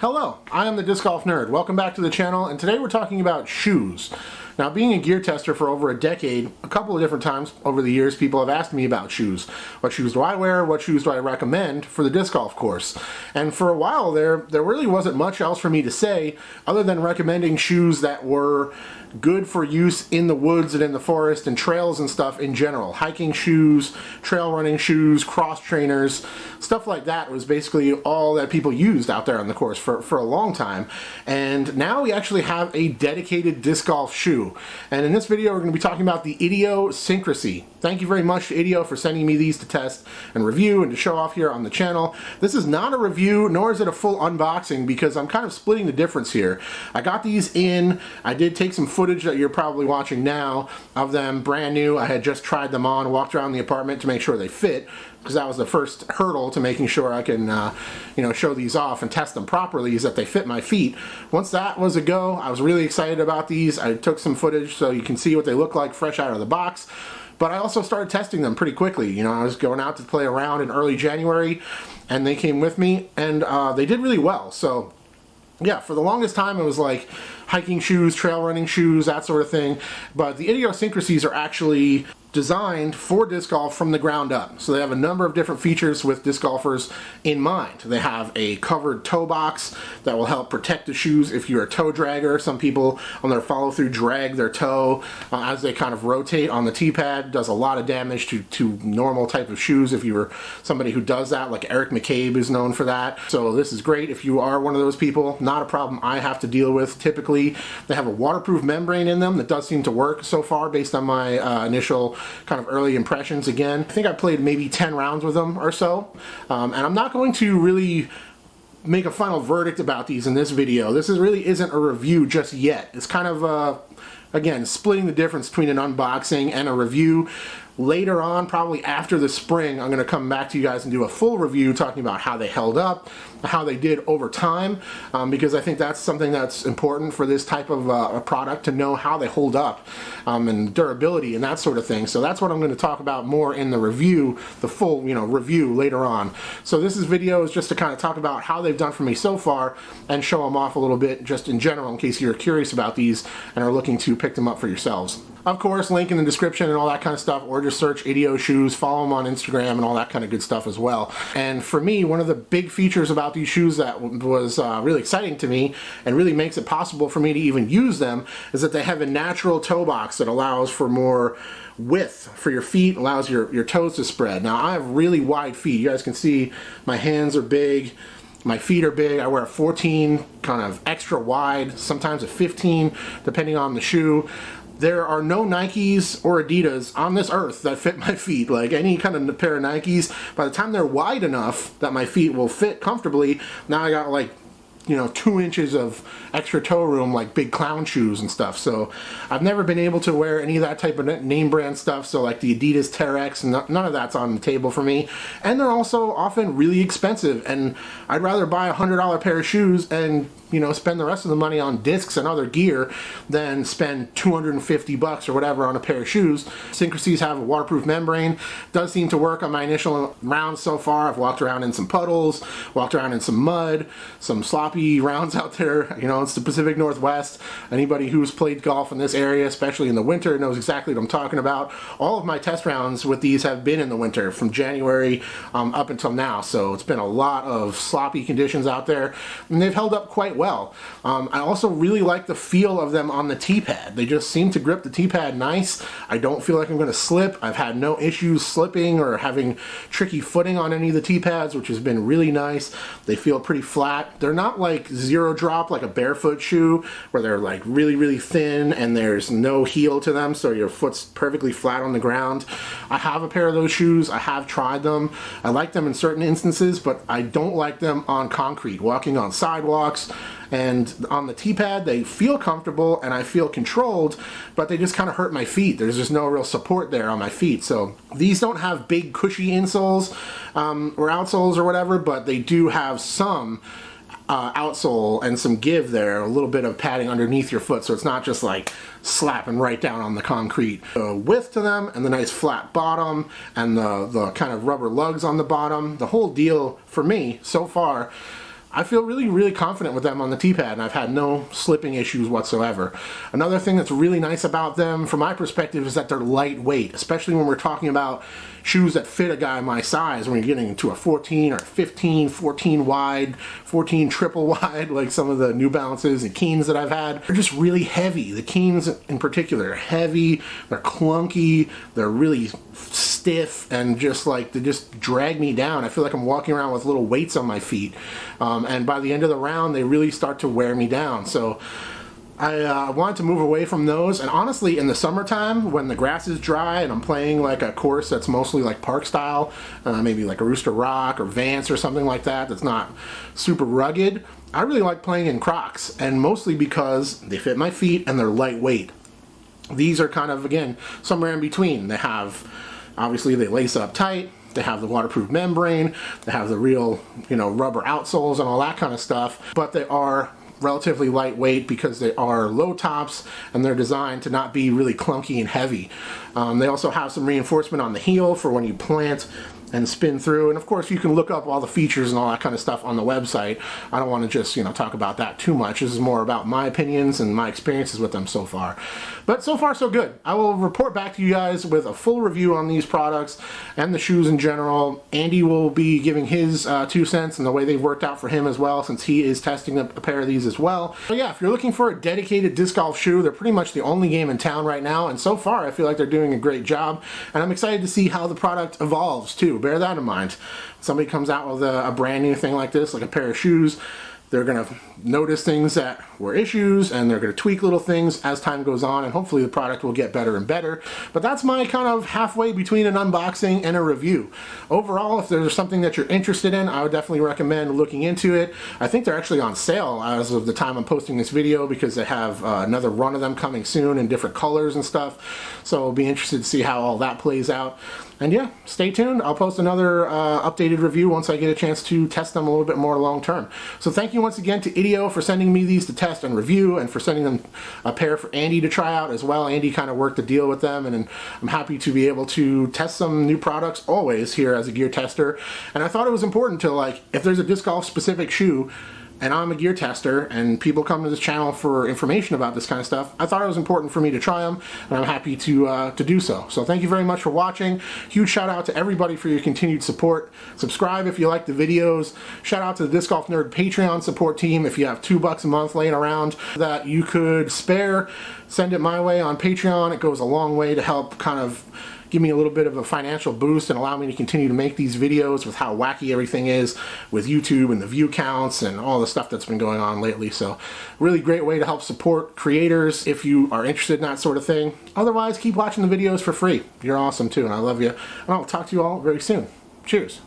Hello, I am the Disc Golf Nerd. Welcome back to the channel, and today we're talking about shoes. Now, being a gear tester for over a decade, a couple of different times over the years, people have asked me about shoes. What shoes do I wear? What shoes do I recommend for the disc golf course? And for a while there really wasn't much else for me to say other than recommending shoes that were good for use in the woods and in the forest and trails and stuff in general. Hiking shoes, trail running shoes, cross trainers, stuff like that was basically all that people used out there on the course for a long time. And now we actually have a dedicated disc golf shoe. And in this video we're going to be talking about the Idio Syncrasy. Thank you very much to Idio for sending me these to test and review and to show off here on the channel. This is not a review, nor is it a full unboxing, because I'm kind of splitting the difference here. I got these in, I did take some footage that you're probably watching now of them brand new. I had just tried them on, walked around the apartment to make sure they fit, because that was the first hurdle to making sure I can show these off and test them properly, is that they fit my feet. Once that was a go, I was really excited about these. I took some footage so you can see what they look like fresh out of the box. But I also started testing them pretty quickly. I was going out to play around in early January, and they came with me, and they did really well. So yeah, for the longest time it was like hiking shoes, trail running shoes, that sort of thing. But the Idiosyncrasies are actually designed for disc golf from the ground up. So they have a number of different features with disc golfers in mind. They have a covered toe box that will help protect the shoes if you're a toe dragger. Some people on their follow through drag their toe as they kind of rotate on the teepad. Does a lot of damage to normal type of shoes if you were somebody who does that, like Eric McCabe is known for that. So this is great if you are one of those people. Not a problem I have to deal with typically. They have a waterproof membrane in them that does seem to work so far based on my initial kind of early impressions. Again, I think I played maybe 10 rounds with them or so, and I'm not going to really make a final verdict about these in this video. This really isn't a review just yet. It's kind of again, splitting the difference between an unboxing and a review. Later on, probably after the spring, I'm going to come back to you guys and do a full review talking about how they held up, how they did over time, because I think that's something that's important for this type of a product, to know how they hold up and durability and that sort of thing. So that's what I'm going to talk about more in the review, the full review later on. So this video is just to kind of talk about how they've done for me so far and show them off a little bit just in general in case you're curious about these and are looking to pick them up for yourselves. Of course, link in the description and all that kind of stuff, or just search Idio Shoes, follow them on Instagram and all that kind of good stuff as well. And for me, one of the big features about these shoes that was really exciting to me and really makes it possible for me to even use them is that they have a natural toe box that allows for more width for your feet, allows your toes to spread. Now, I have really wide feet. You guys can see my hands are big. My feet are big. I wear a 14, kind of extra wide, sometimes a 15, depending on the shoe. There are no Nikes or Adidas on this earth that fit my feet. Like any kind of pair of Nikes, by the time they're wide enough that my feet will fit comfortably, now I got like 2 inches of extra toe room, like big clown shoes and stuff. So I've never been able to wear any of that type of name brand stuff. So like the Adidas Terex, none of that's on the table for me. And they're also often really expensive, and I'd rather buy a $100 pair of shoes and spend the rest of the money on discs and other gear than spend $250 or whatever on a pair of shoes. Syncrasy's have a waterproof membrane. Does seem to work on my initial rounds so far. I've walked around in some puddles, walked around in some mud, some sloppy rounds out there. It's the Pacific Northwest. Anybody who's played golf in this area, especially in the winter, knows exactly what I'm talking about. All of my test rounds with these have been in the winter, from January up until now. So it's been a lot of sloppy conditions out there, and they've held up quite well. I also really like the feel of them on the teepad. They just seem to grip the teepad nice. I don't feel like I'm going to slip. I've had no issues slipping or having tricky footing on any of the teepads, which has been really nice. They feel pretty flat. They're not like zero drop like a barefoot shoe, where they're like really, really thin and there's no heel to them, so your foot's perfectly flat on the ground. I have a pair of those shoes. I have tried them. I like them in certain instances, but I don't like them on concrete, walking on sidewalks. And on the teepad, they feel comfortable and I feel controlled, but they just kind of hurt my feet. There's just no real support there on my feet. So these don't have big cushy insoles or outsoles or whatever, but they do have some outsole and some give there, a little bit of padding underneath your foot, so it's not just like slapping right down on the concrete. The width to them and the nice flat bottom and the kind of rubber lugs on the bottom, the whole deal for me so far I feel really confident with them on the teepad, and I've had no slipping issues whatsoever. Another thing that's really nice about them, from my perspective, is that they're lightweight, especially when we're talking about shoes that fit a guy my size, when you're getting into a 14 or 15, 14 wide, 14 triple wide, like some of the New Balances and Keens that I've had. They're just really heavy. The Keens in particular are heavy, they're clunky, they're really stiff, and just like, they just drag me down. I feel like I'm walking around with little weights on my feet, and by the end of the round they really start to wear me down. So I wanted to move away from those, and honestly in the summertime when the grass is dry and I'm playing like a course that's mostly like park style, maybe like a Rooster Rock or Vance or something like that, that's not super rugged, I really like playing in Crocs, and mostly because they fit my feet and they're lightweight. These are kind of, again, somewhere in between. They have, obviously they lace up tight, they have the waterproof membrane, they have the real, you know, rubber outsoles and all that kind of stuff, but they are relatively lightweight because they are low tops and they're designed to not be really clunky and heavy. They also have some reinforcement on the heel for when you plant and spin through, and of course you can look up all the features and all that kind of stuff on the website. I don't want to just, you know, talk about that too much. This is more about my opinions and my experiences with them so far. But so far so good. I will report back to you guys with a full review on these products and the shoes in general. Andy will be giving his 2 cents and the way they've worked out for him as well, since he is testing a pair of these as well. So yeah, if you're looking for a dedicated disc golf shoe, they're pretty much the only game in town right now, and so far I feel like they're doing a great job, and I'm excited to see how the product evolves too. Bear that in mind. Somebody comes out with a brand new thing like this, like a pair of shoes, they're going to notice things that were issues, and they're going to tweak little things as time goes on, and hopefully the product will get better and better. But that's my kind of halfway between an unboxing and a review. Overall, if there's something that you're interested in, I would definitely recommend looking into it. I think they're actually on sale as of the time I'm posting this video, because they have another run of them coming soon in different colors and stuff. So I'll be interested to see how all that plays out. And yeah, stay tuned. I'll post another updated review once I get a chance to test them a little bit more long term. So thank you once again to Idio for sending me these to test and review, and for sending them a pair for Andy to try out as well. Andy kind of worked the deal with them, and I'm happy to be able to test some new products always here as a gear tester. And I thought it was important to, like, if there's a disc golf specific shoe and I'm a gear tester and people come to this channel for information about this kind of stuff, I thought it was important for me to try them, and I'm happy to do so. So thank you very much for watching. Huge shout out to everybody for your continued support. Subscribe if you like the videos. Shout out to the Disc Golf Nerd Patreon support team. If you have $2 a month laying around that you could spare, send it my way on Patreon. It goes a long way to help kind of give me a little bit of a financial boost and allow me to continue to make these videos with how wacky everything is with YouTube and the view counts and all the stuff that's been going on lately. So really great way to help support creators if you are interested in that sort of thing. Otherwise, keep watching the videos for free. You're awesome too, and I love you. And I'll talk to you all very soon. Cheers.